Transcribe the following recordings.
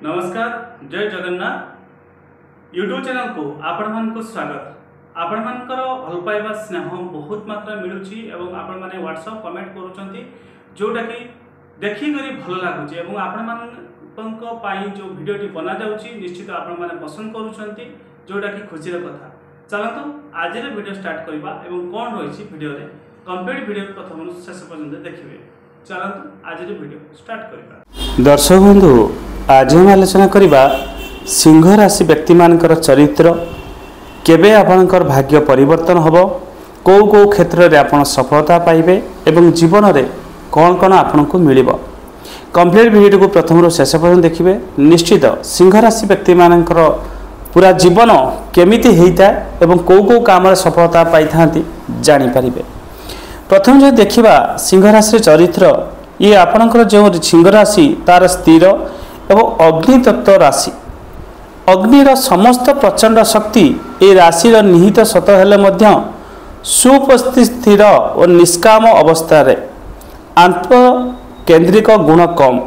नमस्कार जय Jagannath YouTube channel को आपण मानक स्वागत। आपण मानकर भल पाइबा स्नेह बहुत मात्रा मिलुची एवं आपण माने व्हाट्सएप कमेंट करूचंती जोटा कि देखि करी भल लागुची एवं आपण मानक पाई जो वीडियोटी बना जाउची निश्चित आपण माने पसंद करूचंती जोटा कि खुशी रे कथा। चलंतु आज रे वीडियो स्टार्ट करबा एवं कोन रहिची वीडियो रे कंप्लीट वीडियो प्रथम शेष पर्यंत देखिबे। चलंतु आज रे वीडियो स्टार्ट करबा। दर्शक बंधु आज हम आलोचना करबा सिंह राशि व्यक्ति मानकर चरित्र केबे आपनकर भाग्य परिवर्तन होबो, को क्षेत्र रे आपण सफलता पाइबे एवं जीवन रे कौन कौन आपन को मिलिबो। कंप्लीट वीडियो को प्रथम रो शेष पर्यंत देखिबे। निश्चित सिंह राशि व्यक्ति मानकर पूरा जीवन केमिति हेइता एवं को काम रे सफलता पाई थांती जानि परिबे। प्रथम जो देखिबा सिंह राशि चरित्र ये आपनकर जो सिंह राशि तार स्थिर एवं अग्नि तत्व राशि अग्निर समस्त प्रचंड शक्ति ए राशि निहित सत हेले मध्य सुपस्थित स्थिर और निष्काम अवस्था रे आत्म केंद्रिक गुण कम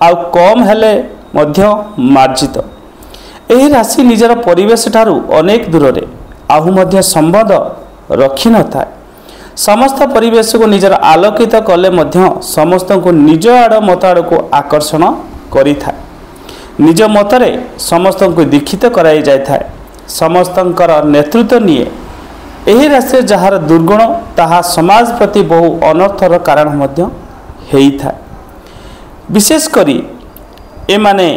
आउ कम हेले मध्य मार्जित। एही राशि निजर परिवेश ठारू अनेक दूर रे आहु मध्य संबंध रखि न थाए। समस्त परिवेश को निजर आलोकित कले मध्य समस्त को निज आड़ मत आड़ को आकर्षण करि थाए। निज मतरे समस्त को दीक्षित कराई जाय थाए। समस्तंकर नेतृत्व निये। एही राशि जहार दुर्गुण ताहा समाज प्रति बहु अनर्थर कारण मध्य हेई थाए। विशेष करी ए माने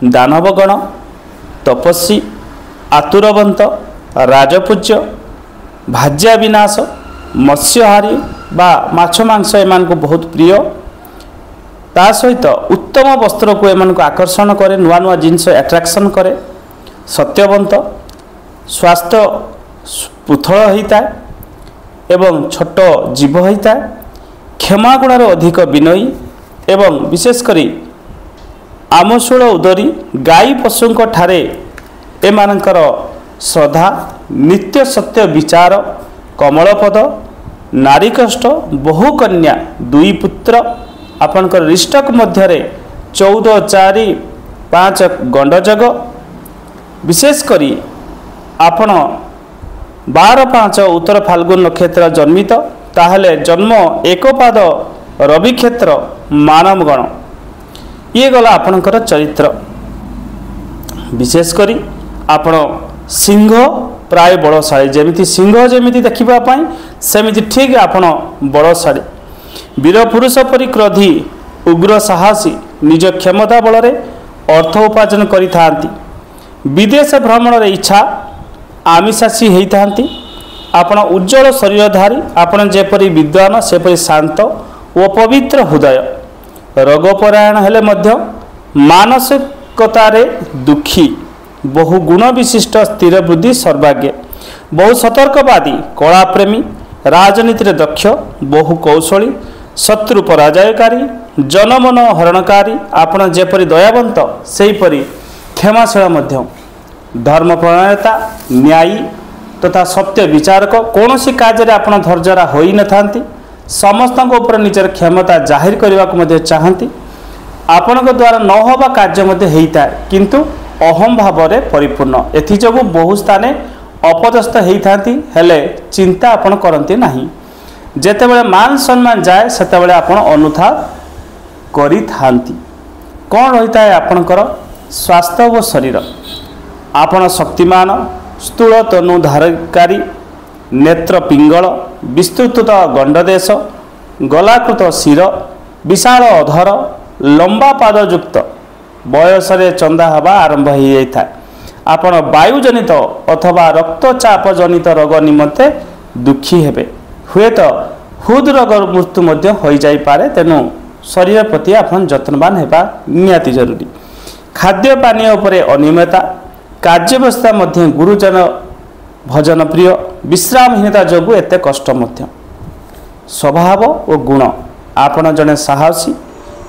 दानवगण तपस्वी आतुरवंत राजपूज्य भाज्या विनाश मत्स्यहारी बा माछ मांस एमान को बहुत प्रिय। ता सहित उत्तम वस्त्र को एमान को आकर्षण करे, नुआ नुआ जिनस अट्रैक्शन करे। सत्यवंत स्वास्थ्य पुथल होता एवं छोट जीव होता क्षमा गुणार अधिक विनयी एवं विशेष करी आमशूल उदरी गाई पशुंक ठारे एमानकर श्रद्धा नित्य सत्य विचार कमलपद नारी कष्ट बहु कन्या दुई पुत्र आपनकर रिष्टक मध्यरे 14-4-5 गंडजग। विशेष करी आपण 12-5 उत्तर फाल्गुन नक्षत्र जन्मित ताहले जन्म एक पाद रवि क्षेत्र मानवगण ये गला आपनकर चरित्र। विशेष करी आपण सिंह प्राय बड़शाड़ी जमिति सिंह जमिति देखिबा पई सेमिति ठीक आपण बड़शाड़ी वीर पुरुष परि क्रोधी उग्र साहसी निज क्षमता बल अर्थ उपार्जन करिथांती। विदेश भ्रमण रे इच्छा आमिषासी होइथांती। आपण उज्जवल शरीरधारी आपण जेपरि विद्वान सेपरि शांत ओ पवित्र हृदय। रोगपरायण हेले मध्य मानसिकतारे दुखी बहु गुण विशिष्ट स्थिर बुद्धि सर्वाज्ञ बहु सतर्कवादी कला प्रेमी राजनीति रे दक्ष बहु कौशली शत्रु पराजयकारी जनमन हरणकारी आपण जेपरि दयावंत सेहीपरि क्षमाशील मध्य धर्मप्रणयता न्यायी तथा सत्य विचारक कौनसी कार्य रे आपण धैर्यरा होई न थांती। समस्त ऊपर निजर क्षमता जाहिर करने को मध्य चाहती। आपण द्वारा न होबा कार्य मध्य हेइता किंतु अहम भाव में परिपूर्ण एथिजोगु बहु स्थाने अपदस्थ होइथांती हेले चिंता आपण करंती नाही। जेतेबेले मान सम्मान जाए सेतेबेले आपण अनुथा करिथांती। कौन रहिता है आपणकर स्वास्थ्य व शरीर आपण शक्तिमान स्थूल तनु धारकारी नेत्र पिंगल विस्तृत गंडदेश गलाकृत शिर विशाल अधर लंबा पादयुक्त बयस चंदा हवा आरंभ हो जाता। आपण वायुजनित अथवा रक्तचाप जनित रोग निमंते दुखी हेबे हुए तो हृद रोग मृत्यु मध्य हो जाई पारे। तेणु शरीर प्रति आपण जत्नवान हेबा निहाती जरूरी। खाद्य पानीय उपरे अनियमितता कार्य व्यवस्था मध्य गुरुजन भजन प्रिय विश्रामहीनता जोगु एते कष्ट मध्य स्वभाव और गुण आपण जने साहसी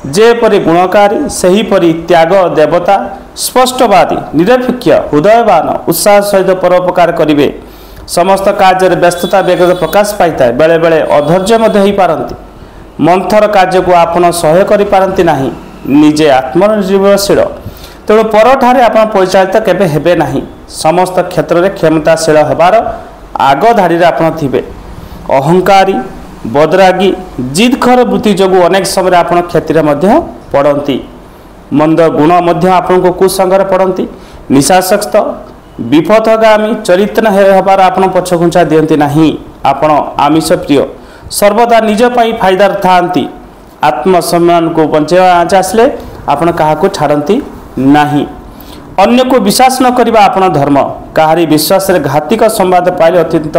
जेपरि गुणकारी सेहीपरि त्याग देवता स्पष्टवादी निरपेक्ष हृदयवान उत्साह सहित परोपकार करिवे। समस्त कार्य व्यस्तता व्यग्रता प्रकाश पाई बेले बेले अधैर्य मध्य हो पारती। मंथर कार्य को आपण सहय करि पारंती नाही। ନିଜେ ଆତ୍ମନିର୍ଭରଶୀଳ। ତେଣୁ ପରଠାରେ ଆପଣ ପରିଚାଳିତ କେବେ ହେବେ ନାହିଁ। ସମସ୍ତ କ୍ଷେତ୍ରରେ କ୍ଷମତାଶୀଳ ହେବାର ଆଗ ଧାଡ଼ିରେ ଆପଣ ଥିବେ। ଅହଙ୍କାରୀ, ବଦରାଗୀ, ଜିଦଖୋର ବୃତ୍ତି ଯୋଗୁଁ ଅନେକ ସମୟରେ ଆପଣ କ୍ଷତିରେ ମଧ୍ୟ ପଡ଼ନ୍ତି। ମନ୍ଦ ଗୁଣ ମଧ୍ୟ ଆପଣଙ୍କୁ କୁସଙ୍ଗରେ ପଡ଼ନ୍ତି। ନିଶାସକ୍ତ, ବିପଥଗାମୀ ଚରିତ୍ର ହେବାର ଆପଣ ପଛଘୁଞ୍ଚା ଦିଅନ୍ତି ନାହିଁ। ଆପଣ ଆମିଷ ପ୍ରିୟ, ସର୍ବଦା ନିଜ ପାଇଁ ଫାଇଦାରେ ଥାଆନ୍ତି। ଆତ୍ମସମ୍ମାନକୁ ବଞ୍ଚାଇବା ଆସିଲେ ଆପଣ କାହାକୁ ଛାଡ଼ନ୍ତି ନାହିଁ। ଅନ୍ୟକୁ ବିଶ୍ୱାସ ନ କରିବା ଆପଣ ଧର୍ମ। କାହାରି ବିଶ୍ୱାସରେ ଘାତିକ ସମ୍ବାଦ ପାଇଲେ ଅତ୍ୟନ୍ତ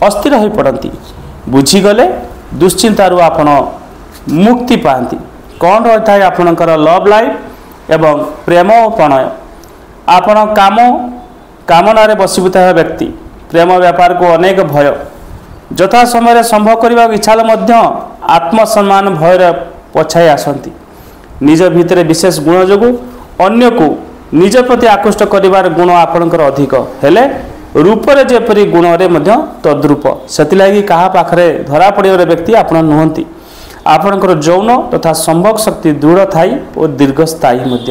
ଅସ୍ଥିର ହୋଇପଡ଼ନ୍ତି। ବୁଝିଗଲେ ଦୁଶ୍ଚିନ୍ତାରୁ ଆପଣ ମୁକ୍ତି ପାଆନ୍ତି। କ'ଣ ରହିଥାଏ ଆପଣଙ୍କର ଲଭ୍ ଲାଇଫ୍ ଏବଂ ପ୍ରେମ ଓ ପ୍ରଣୟ। ଆପଣ କାମନାରେ ବଶୀଭୂତ ହେବା ବ୍ୟକ୍ତି। ପ୍ରେମ ବ୍ୟାପାରକୁ ଅନେକ ଭୟ ଯଥା ସମୟରେ ସମ୍ଭବ କରିବାକୁ ଇଚ୍ଛା ହେଲେ ମଧ୍ୟ ଆତ୍ମସମ୍ମାନ ଭୟରେ ପଛାଇ ଆସନ୍ତି। ନିଜ ଭିତରେ ବିଶେଷ ଗୁଣ ଯୋଗୁଁ ଅନ୍ୟକୁ ନିଜ ପ୍ରତି ଆକୃଷ୍ଟ କରିବାର ଗୁଣ ଆପଣଙ୍କର ଅଧିକ ହେଲେ ରୂପରେ ଯେପରି ଗୁଣରେ ମଧ୍ୟ ତଦ୍ରୂପ। ସେଥିଲାଗି କାହା ପାଖରେ ଧରା ପଡ଼ିବାର ବ୍ୟକ୍ତି ଆପଣ ନୁହନ୍ତି। ଆପଣଙ୍କର ଯୌନ ତଥା ସମ୍ଭୋଗ ଶକ୍ତି ଦୃଢ଼ ଥାଇ ଓ ଦୀର୍ଘସ୍ଥାୟୀ ମଧ୍ୟ।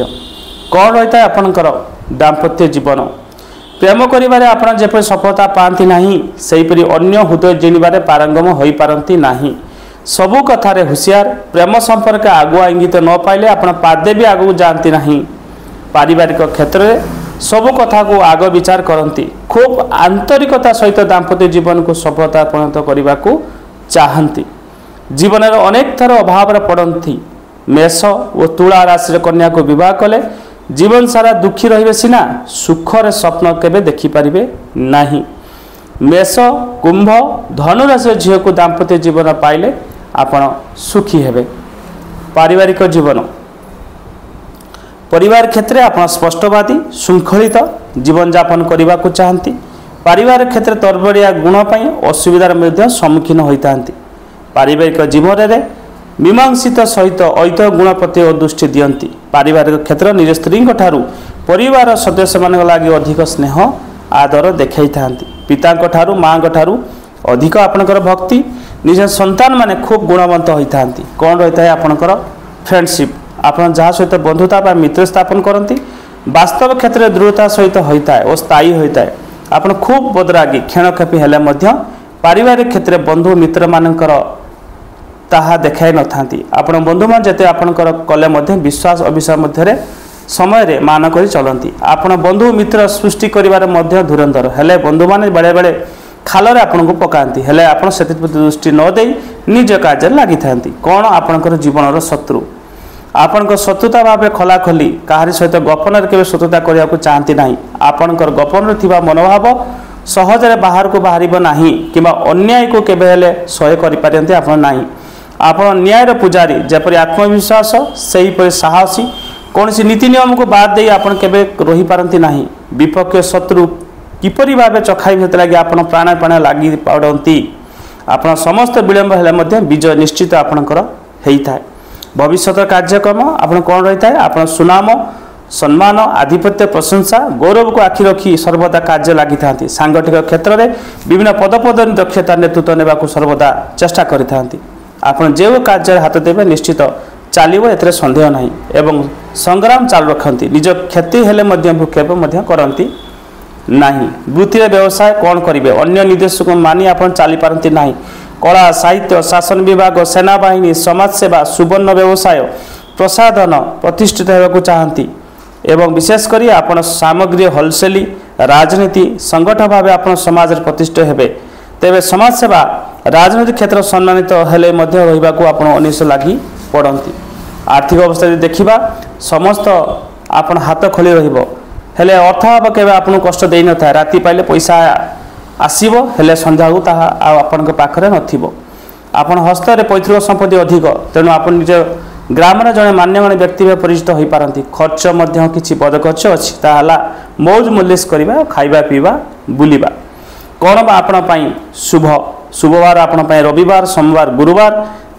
କ'ଣ ରହିଥାଏ ଆପଣଙ୍କର ଦାମ୍ପତ୍ୟ ଜୀବନ। ପ୍ରେମ କରିବାରେ ଆପଣ ଯେପରି ସଫଳତା ପାଆନ୍ତି ନାହିଁ, ସେହିପରି ଅନ୍ୟ ହୃଦୟ ଜିଣିବାରେ ପାରଙ୍ଗମ ହୋଇପାରନ୍ତି ନାହିଁ। ସବୁ କଥାରେ ହୁସିଆର। ପ୍ରେମ ସମ୍ପର୍କରେ ଆଗୁଆ ଇଙ୍ଗିତ ନ ପାଇଲେ ଆପଣ ପାଦେ ବି ଆଗକୁ ଯାଆନ୍ତି ନାହିଁ। ପାରିବାରିକ କ୍ଷେତ୍ରରେ ସବୁ କଥାକୁ ଆଗ ବିଚାର କରନ୍ତି। ଖୁବ୍ ଆନ୍ତରିକତା ସହିତ ଦାମ୍ପତ୍ୟ ଜୀବନକୁ ସଫଳତା ପରିଣତ କରିବାକୁ ଚାହାନ୍ତି। ଜୀବନରେ ଅନେକ ଥର ଅଭାବରେ ପଡ଼ନ୍ତି। ମେଷ ଓ ତୁଳା ରାଶିର କନ୍ୟାକୁ ବିବାହ କଲେ ଜୀବନ ସାରା ଦୁଃଖୀ ରହିବେ ସିନା, ସୁଖରେ ସ୍ୱପ୍ନ କେବେ ଦେଖିପାରିବେ ନାହିଁ। ମେଷ, କୁମ୍ଭ, ଧନୁ ରାଶିର ଝିଅକୁ ଦାମ୍ପତ୍ୟ ଜୀବନ ପାଇଲେ ଆପଣ ସୁଖୀ ହେବେ। ପାରିବାରିକ ଜୀବନ। ପରିବାର କ୍ଷେତ୍ରରେ ଆପଣ ସ୍ପଷ୍ଟବାଦୀ, ଶୃଙ୍ଖଳିତ ଜୀବନଯାପନ କରିବାକୁ ଚାହାନ୍ତି। ପାରିବାରିକ କ୍ଷେତ୍ରରେ ତରବରିଆ ଗୁଣ ପାଇଁ ଅସୁବିଧାର ମଧ୍ୟ ସମ୍ମୁଖୀନ ହୋଇଥାନ୍ତି। ପାରିବାରିକ ଜୀବନରେ ମୀମାଂସିତ ସହିତ ଐତିହ୍ୟ ଗୁଣ ପ୍ରତି ଦୃଷ୍ଟି ଦିଅନ୍ତି। ପାରିବାରିକ କ୍ଷେତ୍ର ନିଜ ସ୍ତ୍ରୀଙ୍କ ଠାରୁ ପରିବାର ସଦସ୍ୟମାନଙ୍କ ଲାଗି ଅଧିକ ସ୍ନେହ ଆଦର ଦେଖାଇଥାନ୍ତି। ପିତାଙ୍କ ଠାରୁ ମାଆଙ୍କ ଠାରୁ ଅଧିକ ଆପଣଙ୍କର ଭକ୍ତି। ନିଜ ସନ୍ତାନମାନେ ଖୁବ୍ ଗୁଣବନ୍ତ ହୋଇଥାନ୍ତି। କ'ଣ ରହିଥାଏ ଆପଣଙ୍କର ଫ୍ରେଣ୍ଡସିପ୍। ଆପଣ ଯାହା ସହିତ ବନ୍ଧୁତା ବା ମିତ୍ର ସ୍ଥାପନ କରନ୍ତି ବାସ୍ତବ କ୍ଷେତ୍ରରେ ଦୃଢ଼ତା ସହିତ ହୋଇଥାଏ ଓ ସ୍ଥାୟୀ ହୋଇଥାଏ। ଆପଣ ଖୁବ୍ ବଦରାଗୀ, କ୍ଷଣକ୍ଷେପୀ ହେଲେ ମଧ୍ୟ ପାରିବାରିକ କ୍ଷେତ୍ରରେ ବନ୍ଧୁ ମିତ୍ରମାନଙ୍କର ତାହା ଦେଖାଇ ନଥାନ୍ତି। ଆପଣ ବନ୍ଧୁମାନେ ଯେତେ ଆପଣଙ୍କର କଲେ ମଧ୍ୟ ବିଶ୍ୱାସ ଅବିଶ୍ୱାସ ମଧ୍ୟରେ ସମୟରେ ମାନ କରି ଚଳନ୍ତି। ଆପଣ ବନ୍ଧୁ ମିତ୍ର ସୃଷ୍ଟି କରିବାରେ ମଧ୍ୟ ଧୁରନ୍ଧର। ହେଲେ ବନ୍ଧୁମାନେ ବେଳେବେଳେ ଖାଲରେ ଆପଣଙ୍କୁ ପକାନ୍ତି। ହେଲେ ଆପଣ ସେଥିପ୍ରତି ଦୃଷ୍ଟି ନ ଦେଇ ନିଜ କାର୍ଯ୍ୟରେ ଲାଗିଥାନ୍ତି। କ'ଣ ଆପଣଙ୍କର ଜୀବନର ଶତ୍ରୁ। ଆପଣଙ୍କ ଶତ୍ରୁତା ଭାବେ ଖୋଲାଖୋଲି କାହାରି ସହିତ ଗୋପନରେ କେବେ ଶତ୍ରୁତା କରିବାକୁ ଚାହାନ୍ତି ନାହିଁ। ଆପଣଙ୍କର ଗୋପନରେ ଥିବା ମନୋଭାବ ସହଜରେ ବାହାରକୁ ବାହାରିବ ନାହିଁ କିମ୍ବା ଅନ୍ୟାୟକୁ କେବେ ହେଲେ ସହ୍ୟ କରିପାରନ୍ତି ଆପଣ ନାହିଁ। ଆପଣ ନ୍ୟାୟର ପୂଜାରୀ। ଯେପରି ଆତ୍ମବିଶ୍ୱାସ ସେହିପରି ସାହସୀ। କୌଣସି ନୀତି ନିୟମକୁ ବାଦ ଦେଇ ଆପଣ କେବେ ରହିପାରନ୍ତି ନାହିଁ। ବିପକ୍ଷ ଶତ୍ରୁ କିପରି ଭାବେ ଚଖାଇବେ ସେଥିଲାଗି ଆପଣ ପ୍ରାଣ ଲାଗି ପଡ଼ନ୍ତି। ଆପଣ ସମସ୍ତ ବିଳମ୍ବ ହେଲେ ମଧ୍ୟ ବିଜୟ ନିଶ୍ଚିତ ଆପଣଙ୍କର ହୋଇଥାଏ। ଭବିଷ୍ୟତ କାର୍ଯ୍ୟକ୍ରମ ଆପଣ କ'ଣ ରହିଥାଏ। ଆପଣ ସୁନାମ, ସମ୍ମାନ, ଆଧିପତ୍ୟ, ପ୍ରଶଂସା, ଗୌରବକୁ ଆଖି ରଖି ସର୍ବଦା କାର୍ଯ୍ୟ ଲାଗିଥାନ୍ତି। ସାଂଗଠିକ କ୍ଷେତ୍ରରେ ବିଭିନ୍ନ ପଦପଦବୀ ଦକ୍ଷତା ନେତୃତ୍ୱ ନେବାକୁ ସର୍ବଦା ଚେଷ୍ଟା କରିଥାନ୍ତି। ଆପଣ ଯେଉଁ କାର୍ଯ୍ୟରେ ହାତ ଦେବେ ନିଶ୍ଚିତ ଚାଲିବ, ଏଥିରେ ସନ୍ଦେହ ନାହିଁ ଏବଂ ସଂଗ୍ରାମ ଚାଲୁ ରଖନ୍ତି। ନିଜ କ୍ଷତି ହେଲେ ମଧ୍ୟ ଭୂକ୍ଷେପ ମଧ୍ୟ କରନ୍ତି ନାହିଁ। ବୃତ୍ତିରେ ବ୍ୟବସାୟ କ'ଣ କରିବେ। ଅନ୍ୟ ନିର୍ଦ୍ଦେଶକୁ ମାନି ଆପଣ ଚାଲିପାରନ୍ତି ନାହିଁ। କଳା, ସାହିତ୍ୟ, ଶାସନ ବିଭାଗ, ସେନାବାହିନୀ, ସମାଜସେବା, ସୁବର୍ଣ୍ଣ ବ୍ୟବସାୟ, ପ୍ରସାଧନ ପ୍ରତିଷ୍ଠିତ ହେବାକୁ ଚାହାନ୍ତି ଏବଂ ବିଶେଷ କରି ଆପଣ ସାମଗ୍ରୀ ହୋଲସେଲି, ରାଜନୀତି, ସଂଗଠନ ଭାବେ ଆପଣ ସମାଜରେ ପ୍ରତିଷ୍ଠିତ ହେବେ। ତେବେ ସମାଜସେବା, ରାଜନୈତିକ କ୍ଷେତ୍ର ସମ୍ମାନିତ ହେଲେ ମଧ୍ୟ ରହିବାକୁ ଆପଣ ଅନିଶ ଲାଗି ପଡ଼ନ୍ତି। ଆର୍ଥିକ ଅବସ୍ଥା ଯଦି ଦେଖିବା ସମସ୍ତ ଆପଣ ହାତ ଖୋଲି ରହିବ। ହେଲେ ଅର୍ଥାଭାବ କେବେ ଆପଣଙ୍କୁ କଷ୍ଟ ଦେଇନଥାଏ। ରାତି ପାଇଲେ ପଇସା ଆସିବ, ହେଲେ ସନ୍ଧ୍ୟାକୁ ତାହା ଆଉ ଆପଣଙ୍କ ପାଖରେ ନଥିବ। ଆପଣ ହସ୍ତରେ ପୈତୃକ ସମ୍ପତ୍ତି ଅଧିକ, ତେଣୁ ଆପଣ ନିଜ ଗ୍ରାମରେ ଜଣେ ମାନ୍ୟଗଣ୍ୟ ବ୍ୟକ୍ତି ଭାବେ ପରିଚିତ ହୋଇପାରନ୍ତି। ଖର୍ଚ୍ଚ ମଧ୍ୟ କିଛି ପଦ ଖର୍ଚ୍ଚ ଅଛି, ତାହା ହେଲା ମୌଜ ମୂଲ୍ୟସ୍ କରିବା, ଖାଇବା ପିଇବା, ବୁଲିବା। କ'ଣ ବା ଆପଣ ପାଇଁ ଶୁଭ। ଶୁଭବାର ଆପଣ ପାଇଁ ରବିବାର, ସୋମବାର, ଗୁରୁବାର।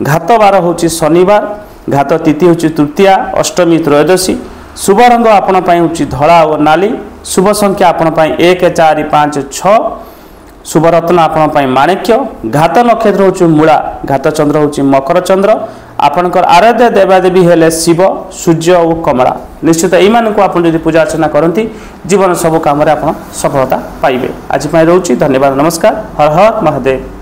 ଘାତ ବାର ହେଉଛି ଶନିବାର। ଘାତ ତିଥି ହେଉଛି ତୃତୀୟା, ଅଷ୍ଟମୀ, ତ୍ରୟୋଦଶୀ। ଶୁଭ ରଙ୍ଗ ଆପଣ ପାଇଁ ହେଉଛି ଧଳା ଓ ନାଲି। ଶୁଭ ସଂଖ୍ୟା ଆପଣ ପାଇଁ 1, 4, 5, 6। ଶୁଭ ରତ୍ନ ଆପଣ ପାଇଁ ମାଣିକ୍ୟ। ଘାତ ନକ୍ଷତ୍ର ହେଉଛି ମୂଳା। ଘାତ ଚନ୍ଦ୍ର ହେଉଛି ମକର ଚନ୍ଦ୍ର। आपणकर आराध्य देवादेवी हेले शिव सूर्य और कमला निश्चित यू आप पूजा अर्चना करती जीवन सब काम आप सफलता पाइबे। आज रोची धन्यवाद नमस्कार हर हर महादेव।